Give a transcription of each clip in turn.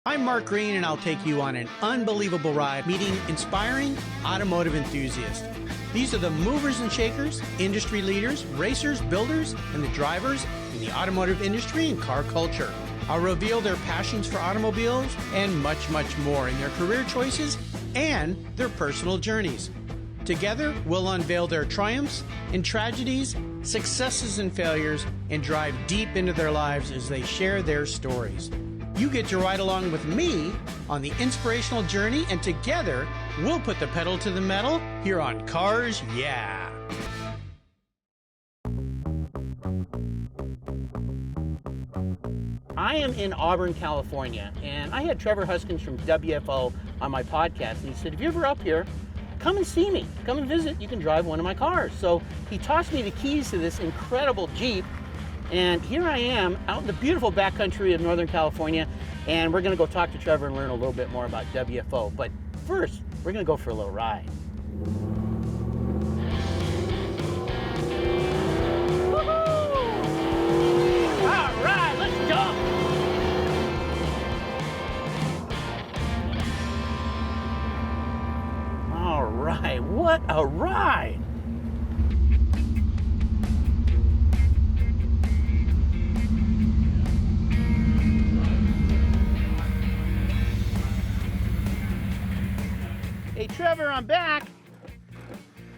I'm Mark Greene, and I'll take you on an unbelievable ride meeting inspiring automotive enthusiasts. These are the movers and shakers, industry leaders, racers, builders, and the drivers in the automotive industry and car culture. I'll reveal their passions for automobiles and much, much more in their career choices and their personal journeys. Together, we'll unveil their triumphs and tragedies, successes and failures, and drive deep into their lives as they share their stories. You get to ride along with me on the inspirational journey, and together, we'll put the pedal to the metal here on Cars Yeah! I am in Auburn, California, and I had Trevor Huiskens from WFO on my podcast, and he said, if you're ever up here, come and see me. Come and visit. You can drive one of my cars. So he tossed me the keys to this incredible Jeep, and here I am out in the beautiful backcountry of Northern California, and we're going to go talk to Trevor and learn a little bit more about WFO. But first, we're going to go for a little ride. Woohoo! All right, let's go! All right, what a ride! Hey Trevor, I'm back.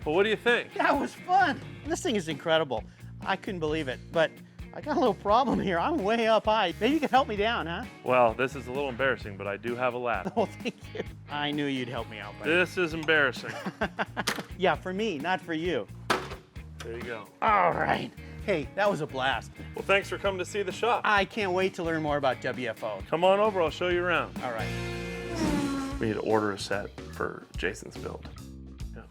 Well, what do you think? That was fun. This thing is incredible. I couldn't believe it, but I got a little problem here. I'm way up high. Maybe you could help me down, huh? Well, this is a little embarrassing, but I do have a lap. Oh, thank you. I knew you'd help me out, buddy. This is embarrassing. Yeah, for me, not for you. There you go. All right. Hey, that was a blast. Well, thanks for coming to see the shop. I can't wait to learn more about WFO. Come on over, I'll show you around. All right. We need to order a set for Jason's build. Yeah.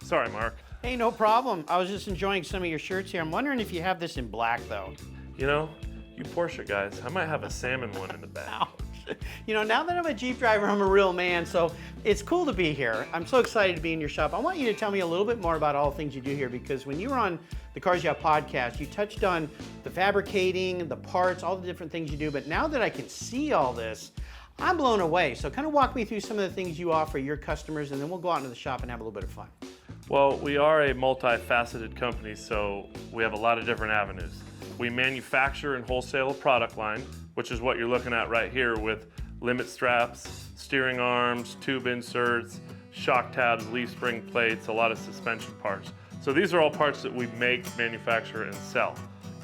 Sorry, Mark. Hey, no problem. I was just enjoying some of your shirts here. I'm wondering if you have this in black, though. You know, you Porsche guys, I might have a salmon one in the back. Ouch. You know, now that I'm a Jeep driver, I'm a real man, so it's cool to be here. I'm so excited to be in your shop. I want you to tell me a little bit more about all the things you do here, because when you were on the Cars Yeah podcast, you touched on the fabricating, the parts, all the different things you do, but now that I can see all this, I'm blown away. So kind of walk me through some of the things you offer your customers, and then we'll go out into the shop and have a little bit of fun. Well, we are a multifaceted company, so we have a lot of different avenues. We manufacture and wholesale a product line, which is what you're looking at right here with limit straps, steering arms, tube inserts, shock tabs, leaf spring plates, a lot of suspension parts. So these are all parts that we make, manufacture, and sell.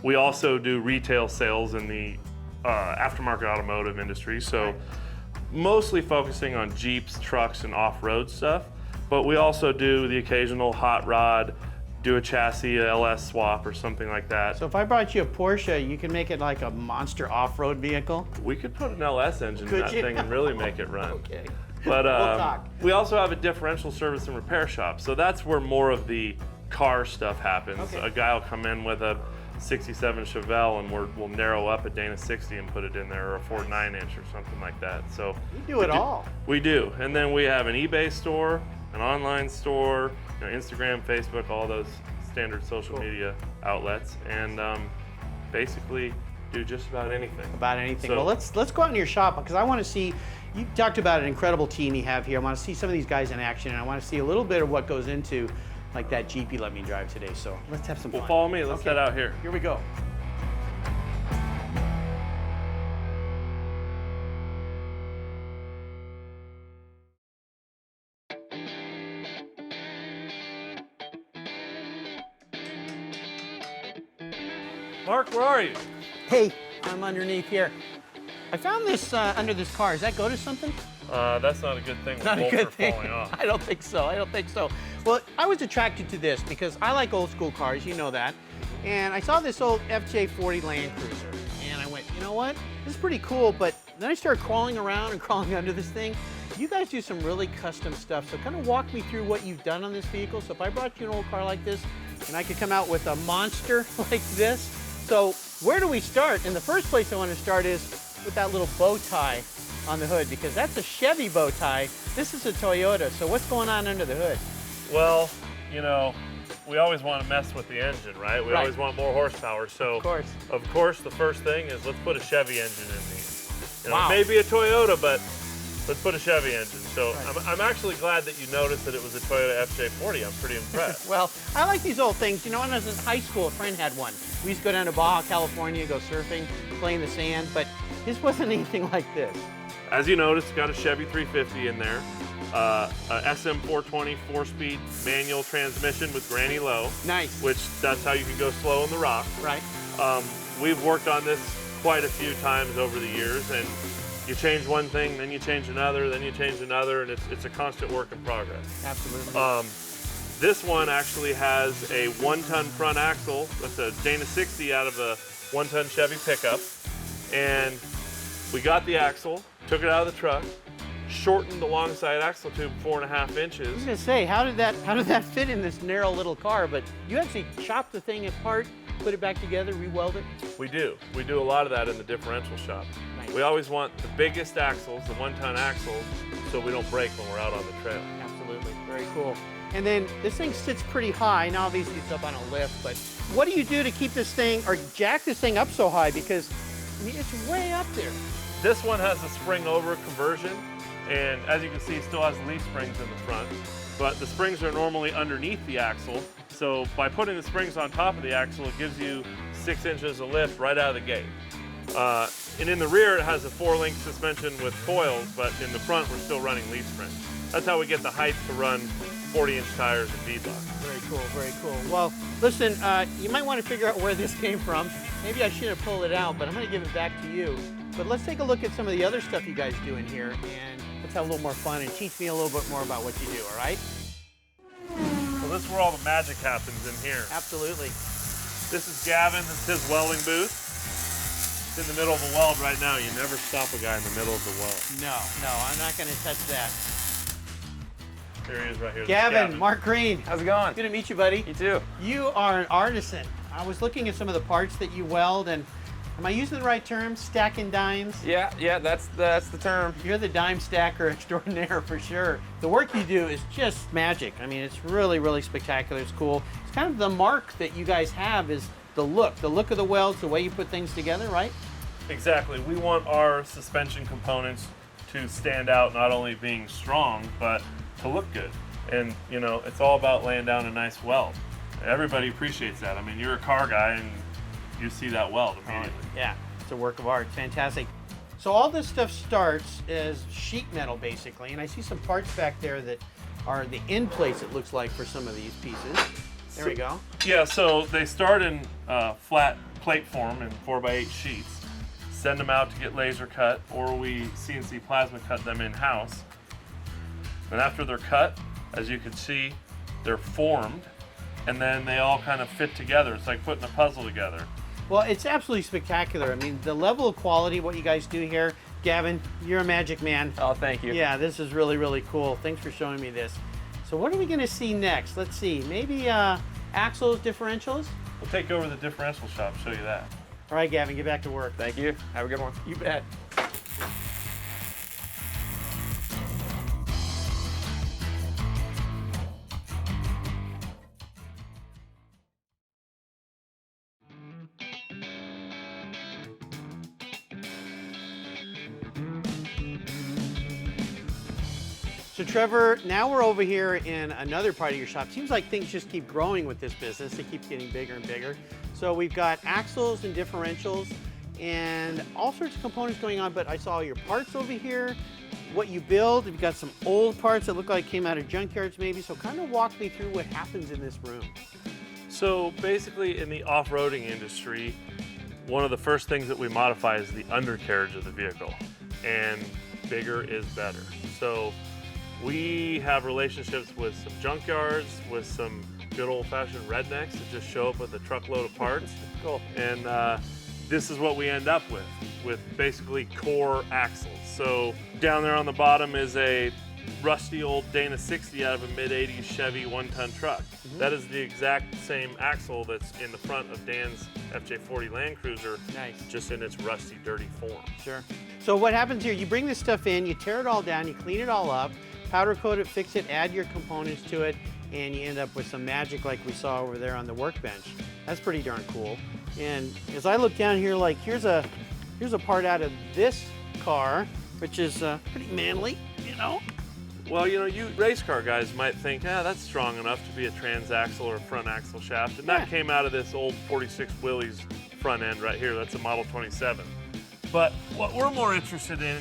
We also do retail sales in the aftermarket automotive industry, so mostly focusing on Jeeps, trucks, and off-road stuff. But we also do the occasional hot rod, do a chassis, a LS swap, or something like that. So if I brought you a Porsche, you can make it like a monster off-road vehicle? We could put an LS engine in that thing and really make it run. Okay. But We'll talk. we also have a differential service and repair shop. So that's where more of the car stuff happens. Okay. A guy will come in with a 67 Chevelle and we'll narrow up a Dana 60 and put it in there, or a Ford 9-inch or something like that. So You do it all. We do. And then we have an eBay store, an online store, you know, Instagram, Facebook, all those standard social media outlets, and basically do just about anything. About anything. So, Well, let's go out in your shop, because I want to see, you talked about an incredible team you have here. I want to see some of these guys in action, and I want to see a little bit of what goes into like that Jeep you let me drive today. So let's have some fun. well, follow me. Let's Okay. head out here. Here we go. Mark, where are you? Hey, I'm underneath here. I found this under this car. Does that go to something? That's not a good thing. Not a Bolts good are thing. falling off. I don't think so. I don't think so. Well, I was attracted to this because I like old school cars, you know that. And I saw this old FJ40 Land Cruiser, and I went, you know what? This is pretty cool, but then I started crawling around and crawling under this thing. You guys do some really custom stuff, so kind of walk me through what you've done on this vehicle. So if I brought you an old car like this, and I could come out with a monster like this, so where do we start? In the first place I want to start is with that little bow tie on the hood, because that's a Chevy bow tie. This is a Toyota, so what's going on under the hood? Well, you know, we always want to mess with the engine, right? We always want more horsepower. So, Of course, the first thing is let's put a Chevy engine in these. You know, Wow. it may be a Toyota, but let's put a Chevy engine. So Right. I'm actually glad that you noticed that it was a Toyota FJ40. I'm pretty impressed. Well, I like these old things. You know, when I was in high school, a friend had one. We used to go down to Baja, California, go surfing, play in the sand, but this wasn't anything like this. As you noticed, it's got a Chevy 350 in there, a SM420 4-speed manual transmission with granny low. Nice. Which that's how you can go slow in the rock. Right. We've worked on this quite a few times over the years, and you change one thing, then you change another, then you change another, and it's a constant work in progress. Absolutely. This one actually has a 1-ton front axle. That's a Dana 60 out of a 1-ton Chevy pickup. And we got the axle, took it out of the truck, shortened the long side axle tube 4.5 I was inches. gonna say, how did that fit in this narrow little car? But you actually chopped the thing apart, put it back together, re-weld it. We do a lot of that in the differential shop. Nice. We always want the biggest axles, the 1-ton axles, so we don't break when we're out on the trail. Absolutely, very cool. And then this thing sits pretty high. Now obviously it's up on a lift, but what do you do to keep this thing, or jack this thing up so high? Because I mean, it's way up there. This one has a spring over conversion, and as you can see, it still has leaf springs in the front, but the springs are normally underneath the axle. So by putting the springs on top of the axle, it gives you 6 inches of lift right out of the gate. And in the rear, it has a 4-link suspension with coils, but in the front, we're still running leaf springs. That's how we get the height to run 40-inch tires and beadlock. Very cool, very cool. Well, listen, you might want to figure out where this came from. Maybe I shouldn't have pulled it out, but I'm going to give it back to you. But let's take a look at some of the other stuff you guys do in here, and let's have a little more fun and teach me a little bit more about what you do, all right? So this is where all the magic happens in here. Absolutely. This is Gavin, this is his welding booth. It's in the middle of a weld right now. You never stop a guy in the middle of the weld. No, I'm not going to touch that. There he is right here. Gavin, Mark Greene. How's it going? Good to meet you, buddy. You too. You are an artisan. I was looking at some of the parts that you weld, and am I using the right term? Stacking dimes? Yeah, that's the term. You're the dime stacker extraordinaire for sure. The work you do is just magic. I mean, it's really, really spectacular. It's cool. It's kind of the mark that you guys have is the look of the welds, the way you put things together, right? Exactly. We want our suspension components to stand out, not only being strong, but to look good. And, you know, it's all about laying down a nice weld. Everybody appreciates that. I mean, you're a car guy and you see that weld immediately. Yeah, it's a work of art. Fantastic. So all this stuff starts as sheet metal, basically, and I see some parts back there that are the end plates, it looks like, for some of these pieces. There we go. Yeah, so they start in flat plate form in 4x8 sheets, send them out to get laser cut, or we CNC plasma cut them in-house. And after they're cut, as you can see, they're formed, and then they all kind of fit together. It's like putting a puzzle together. Well, it's absolutely spectacular. I mean, the level of quality, what you guys do here, Gavin, you're a magic man. Oh, thank you. Yeah, this is really, really cool. Thanks for showing me this. So what are we going to see next? Let's see. Maybe axles, differentials? We'll take over the differential shop, show you that. All right, Gavin, get back to work. Thank you. Have a good one. You bet. So Trevor, now we're over here in another part of your shop. Seems like things just keep growing with this business. They keep getting bigger and bigger. So we've got axles and differentials and all sorts of components going on, but I saw your parts over here, what you build. You've got some old parts that look like came out of junkyards maybe. So kind of walk me through what happens in this room. So basically in the off-roading industry, one of the first things that we modify is the undercarriage of the vehicle, and bigger is better. So we have relationships with some junkyards, with some good old-fashioned rednecks that just show up with a truckload of parts. Cool. And this is what we end up with basically core axles. So down there on the bottom is a rusty old Dana 60 out of a mid-80s Chevy 1-ton truck. That is the exact same axle that's in the front of Dan's FJ40 Land Cruiser, Nice. just in its rusty, dirty form. Sure. So what happens here, you bring this stuff in, you tear it all down, you clean it all up, powder coat it, fix it, add your components to it, and you end up with some magic like we saw over there on the workbench. That's pretty darn cool. And as I look down here, like here's a part out of this car, which is pretty manly, you know. Well, you know, you race car guys might think, that's strong enough to be a transaxle or a front axle shaft. And that came out of this old 46 Willys front end right here. That's a Model 27. But what we're more interested in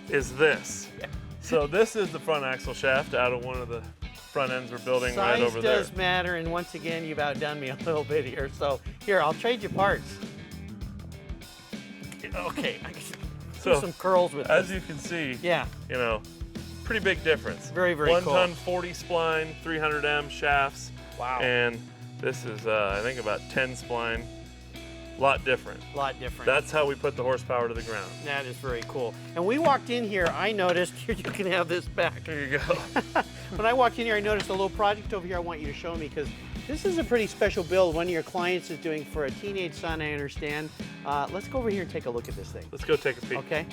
is this. Yeah. So this is the front axle shaft out of one of the front ends we're building right over there. Size does matter, and once again, you've outdone me a little bit here. So here, I'll trade you parts. Okay, I can do some curls with as this. you can see, yeah, you know, pretty big difference. Very, very cool. 1 ton 40 spline, 300M shafts. Wow. And this is, I think, about 10 spline. Lot different. Lot different. That's how we put the horsepower to the ground. That is very cool. And we walked in here, I noticed, here you can have this back. There you go. When I walked in here, I noticed a little project over here I want you to show me, because this is a pretty special build one of your clients is doing for a teenage son, I understand. Let's go over here and take a look at this thing. Let's go take a peek. Okay.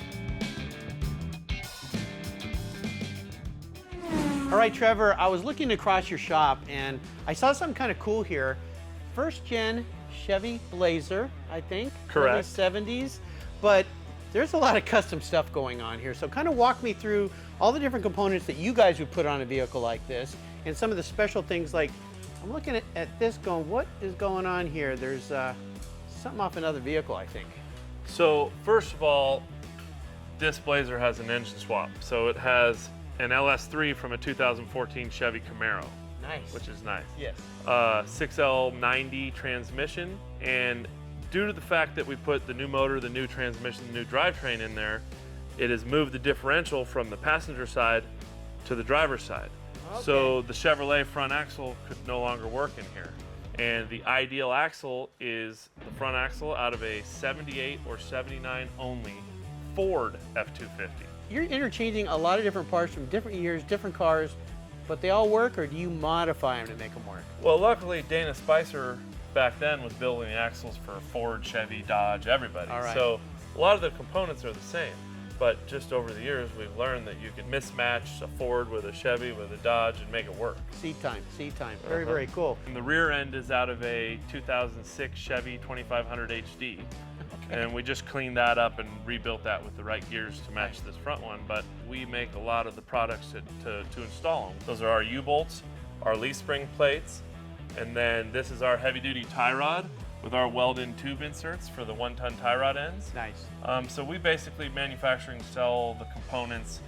All right, Trevor, I was looking across your shop and I saw something kind of cool here. First gen Chevy Blazer, I think. Correct. Early 70s, but there's a lot of custom stuff going on here. So kind of walk me through all the different components that you guys would put on a vehicle like this and some of the special things. Like, I'm looking at this going, what is going on here? There's something off another vehicle, I think. So first of all, this Blazer has an engine swap. So it has an LS3 from a 2014 Chevy Camaro. Nice. Which is nice. Yes. 6L90 transmission, and due to the fact that we put the new motor, the new transmission, the new drivetrain in there, it has moved the differential from the passenger side to the driver's side. Okay. So the Chevrolet front axle could no longer work in here. And the ideal axle is the front axle out of a 78 or 79 only Ford F-250. You're interchanging a lot of different parts from different years, different cars, but they all work, or do you modify them to make them work? Well, luckily Dana Spicer back then was building axles for Ford, Chevy, Dodge, everybody. All right. So a lot of the components are the same, but just over the years we've learned that you can mismatch a Ford with a Chevy with a Dodge and make it work. Seat time, seat time. Very, very cool. And the rear end is out of a 2006 Chevy 2500 HD. And we just cleaned that up and rebuilt that with the right gears to match this front one. But we make a lot of the products to install them. Those are our U-bolts, our leaf spring plates, and then this is our heavy-duty tie rod with our weld-in tube inserts for the 1-ton tie rod ends. Nice. So we basically manufacture and sell the components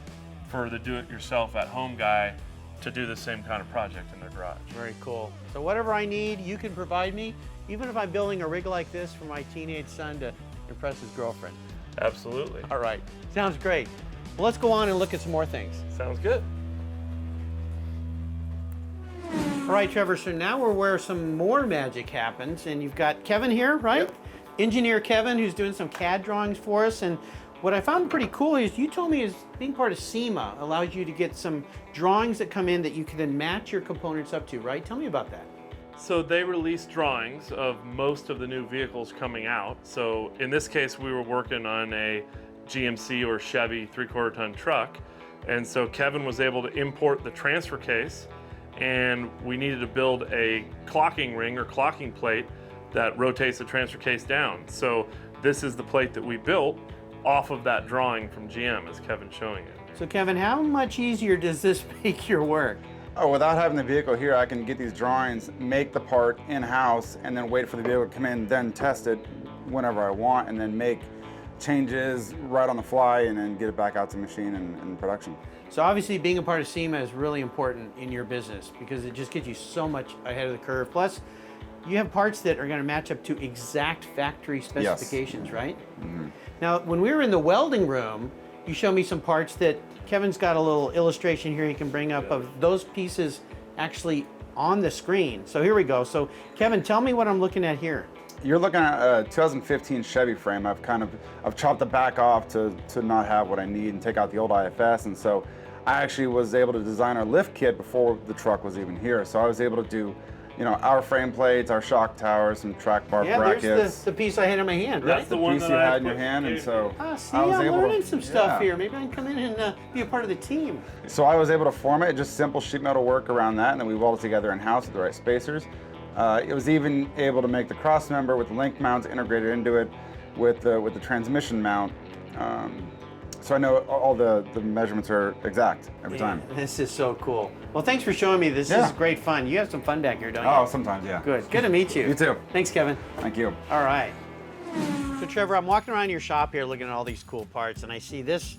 for the do-it-yourself at-home guy to do the same kind of project in their garage. Very cool. So whatever I need, you can provide me, even if I'm building a rig like this for my teenage son to impress his girlfriend. Absolutely. All right, sounds great. Well, let's go on and look at some more things. Sounds good. All right, Trevor, so now we're where some more magic happens, and you've got Kevin here, right? Yep. Engineer Kevin, who's doing some CAD drawings for us, and what I found pretty cool is you told me is being part of SEMA allows you to get some drawings that come in that you can then match your components up to, right? Tell me about that. So they released drawings of most of the new vehicles coming out. So in this case, we were working on a GMC or Chevy 3/4 ton truck. And so Kevin was able to import the transfer case, and we needed to build a clocking ring or clocking plate that rotates the transfer case down. So this is the plate that we built off of that drawing from GM, as Kevin's showing it. So Kevin, how much easier does this make your work? Oh, without having the vehicle here, I can get these drawings, make the part in-house, and then wait for the vehicle to come in, then test it whenever I want, and then make changes right on the fly, and then get it back out to machine and production. So obviously being a part of SEMA is really important in your business because it just gets you so much ahead of the curve. Plus, you have parts that are going to match up to exact factory specifications, yes. Right? Mm-hmm. Now, when we were in the welding room, you showed me some parts that Kevin's got a little illustration here he can bring up of those pieces actually on the screen. So here we go. So Kevin, tell me what I'm looking at here. You're looking at a 2015 Chevy frame. I've chopped the back off to not have what I need and take out the old IFS. And so I actually was able to design our lift kit before the truck was even here. So I was able to do, you know, our frame plates, our shock towers, some track bar brackets. There's the piece I had in my hand, right? That's the one piece that you I had in your hand, and so see, I was I'm able learning to, some stuff here. Maybe I can come in and be a part of the team. So I was able to form it, just simple sheet metal work around that, and then we welded together in-house with the right spacers. It was even able to make the cross member with the link mounts integrated into it with the transmission mount So I know all the measurements are exact every time. This is so cool. Well, thanks for showing me. This is great fun. You have some fun back here, don't you? Oh, sometimes, yeah. Good to meet you. You too. Thanks, Kevin. Thank you. All right. So Trevor, I'm walking around your shop here looking at all these cool parts, and I see this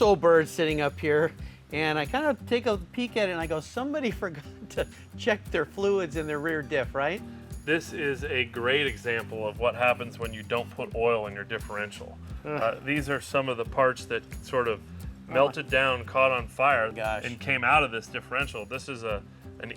old bird sitting up here, and I kind of take a peek at it and I go, somebody forgot to check their fluids in their rear diff, right? This is a great example of what happens when you don't put oil in your differential. These are some of the parts that sort of melted down, caught on fire, and came out of this differential. This is an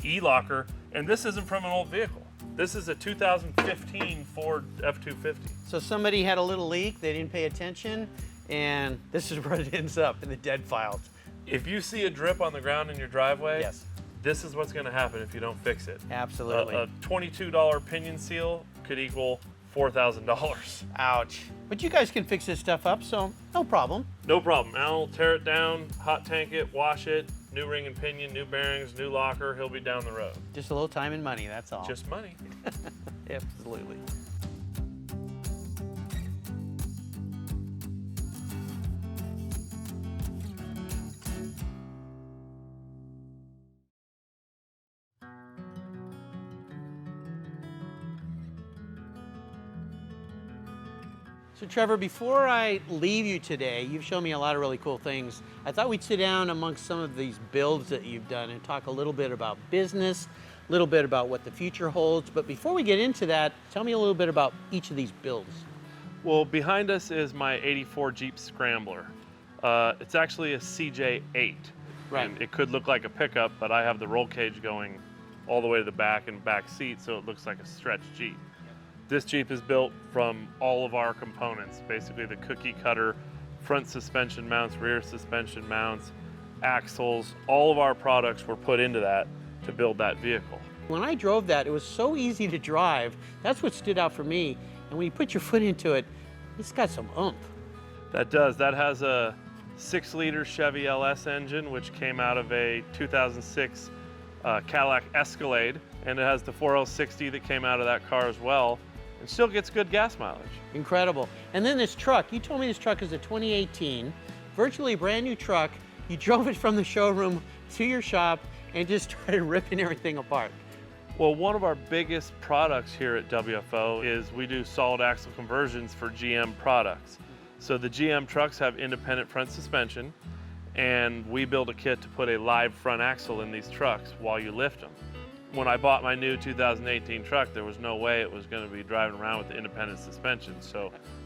E-locker, and this isn't from an old vehicle. This is a 2015 Ford F-250. So somebody had a little leak, they didn't pay attention, and this is where it ends up, in the dead files. If you see a drip on the ground in your driveway, Yes. this is what's going to happen if you don't fix it. Absolutely. A $22 pinion seal could equal $4,000. Ouch. But you guys can fix this stuff up, so no problem. No problem. Al will tear it down, hot tank it, wash it, new ring and pinion, new bearings, new locker. He'll be down the road. Just a little time and money, that's all. Just money. Absolutely. So Trevor, before I leave you today, you've shown me a lot of really cool things. I thought we'd sit down amongst some of these builds that you've done and talk a little bit about business, a little bit about what the future holds. But before we get into that, tell me a little bit about each of these builds. Well, behind us is my 84 Jeep Scrambler. It's actually a CJ8. Right. And it could look like a pickup, but I have the roll cage going all the way to the back and back seat, so it looks like a stretched Jeep. This Jeep is built from all of our components, basically the cookie cutter, front suspension mounts, rear suspension mounts, axles. All of our products were put into that to build that vehicle. When I drove that, it was so easy to drive. That's what stood out for me. And when you put your foot into it, it's got some oomph. That does. That has a 6-liter Chevy LS engine, which came out of a 2006 Cadillac Escalade, and it has the 4L60 that came out of that car as well, and still gets good gas mileage. Incredible. And then this truck, you told me this truck is a 2018, virtually brand new truck. You drove it from the showroom to your shop and just started ripping everything apart. Well, one of our biggest products here at WFO is we do solid axle conversions for GM products. So the GM trucks have independent front suspension, and we build a kit to put a live front axle in these trucks while you lift them. When I bought my new 2018 truck, there was no way it was going to be driving around with the independent suspension. So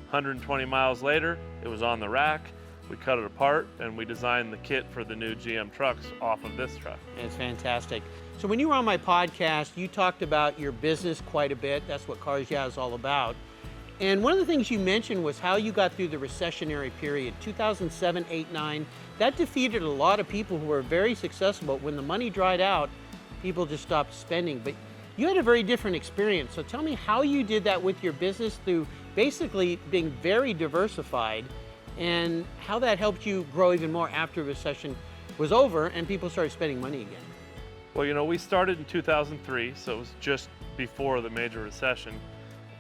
120 miles later, it was on the rack. We cut it apart, and we designed the kit for the new GM trucks off of this truck. It's fantastic. So when you were on my podcast, you talked about your business quite a bit. That's what Cars Yeah is all about. And one of the things you mentioned was how you got through the recessionary period, 2007, 8, 9. That defeated a lot of people who were very successful, but when the money dried out, people just stopped spending. But you had a very different experience. So tell me how you did that with your business through basically being very diversified, and how that helped you grow even more after the recession was over and people started spending money again. Well, you know, we started in 2003, so it was just before the major recession,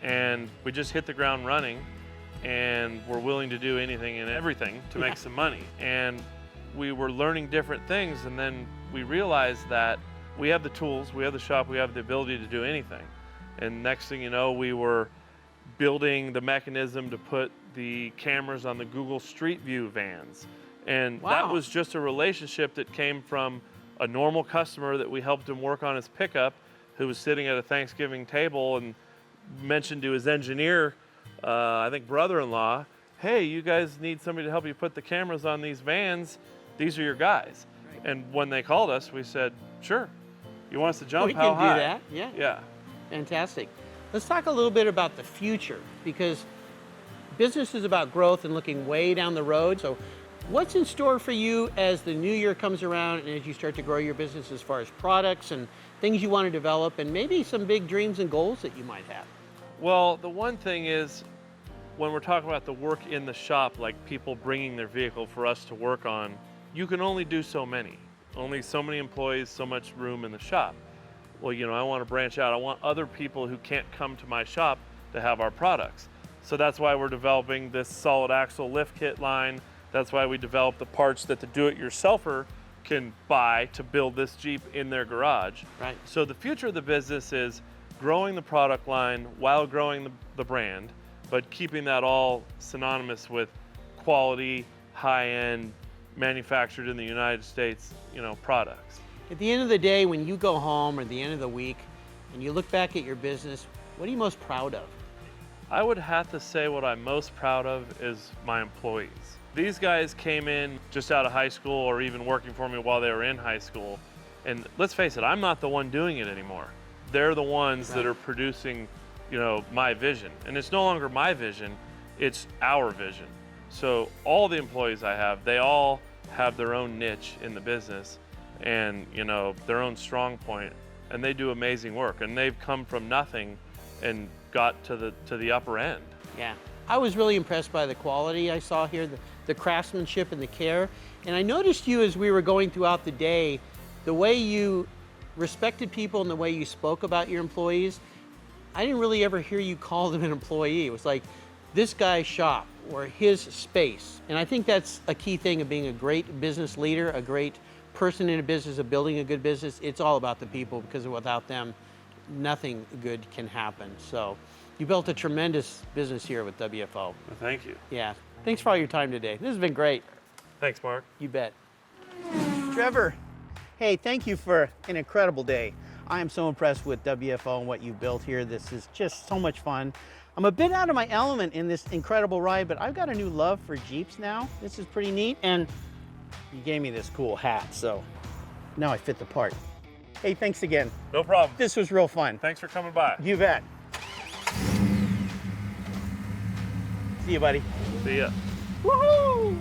and we just hit the ground running, and we're willing to do anything and everything to make some money. And we were learning different things, and then we realized that we have the tools, we have the shop, we have the ability to do anything. And next thing you know, we were building the mechanism to put the cameras on the Google Street View vans. And that was just a relationship that came from a normal customer that we helped him work on his pickup, who was sitting at a Thanksgiving table and mentioned to his engineer, I think brother-in-law, hey, you guys need somebody to help you put the cameras on these vans. These are your guys. Right. And when they called us, we said, sure. You want us to jump? We How can high? do that, yeah. Yeah. Fantastic. Let's talk a little bit about the future, because business is about growth and looking way down the road. So what's in store for you as the new year comes around and as you start to grow your business as far as products and things you want to develop, and maybe some big dreams and goals that you might have? Well, the one thing is, when we're talking about the work in the shop, like people bringing their vehicle for us to work on, you can only do so many. Only so many employees, so much room in the shop. Well, you know, I want to branch out. I want other people who can't come to my shop to have our products. So that's why we're developing this solid axle lift kit line. That's why we developed the parts that the do-it-yourselfer can buy to build this Jeep in their garage. Right. So the future of the business is growing the product line while growing the brand, but keeping that all synonymous with quality, high-end, manufactured in the United States, products. At the end of the day, when you go home or the end of the week and you look back at your business, what are you most proud of? I would have to say what I'm most proud of is my employees. These guys came in just out of high school or even working for me while they were in high school. And let's face it, I'm not the one doing it anymore. They're the ones that are producing, my vision. And it's no longer my vision, it's our vision. So all the employees I have, they all have their own niche in the business and, their own strong point, and they do amazing work. And they've come from nothing and got to the upper end. Yeah. I was really impressed by the quality I saw here, the craftsmanship and the care. And I noticed you as we were going throughout the day, the way you respected people and the way you spoke about your employees. I didn't really ever hear you call them an employee. It was like this guy's shop or his space. And I think that's a key thing of being a great business leader, a great person in a business, of building a good business. It's all about the people, because without them, nothing good can happen. So you built a tremendous business here with WFO. Well, thank you. Yeah. Thanks for all your time today. This has been great. Thanks, Mark. You bet. Trevor, hey, thank you for an incredible day. I am so impressed with WFO and what you've built here. This is just so much fun. I'm a bit out of my element in this incredible ride, but I've got a new love for Jeeps now. This is pretty neat. And you gave me this cool hat, so now I fit the part. Hey, thanks again. No problem. This was real fun. Thanks for coming by. You bet. See you, buddy. See ya. Woohoo!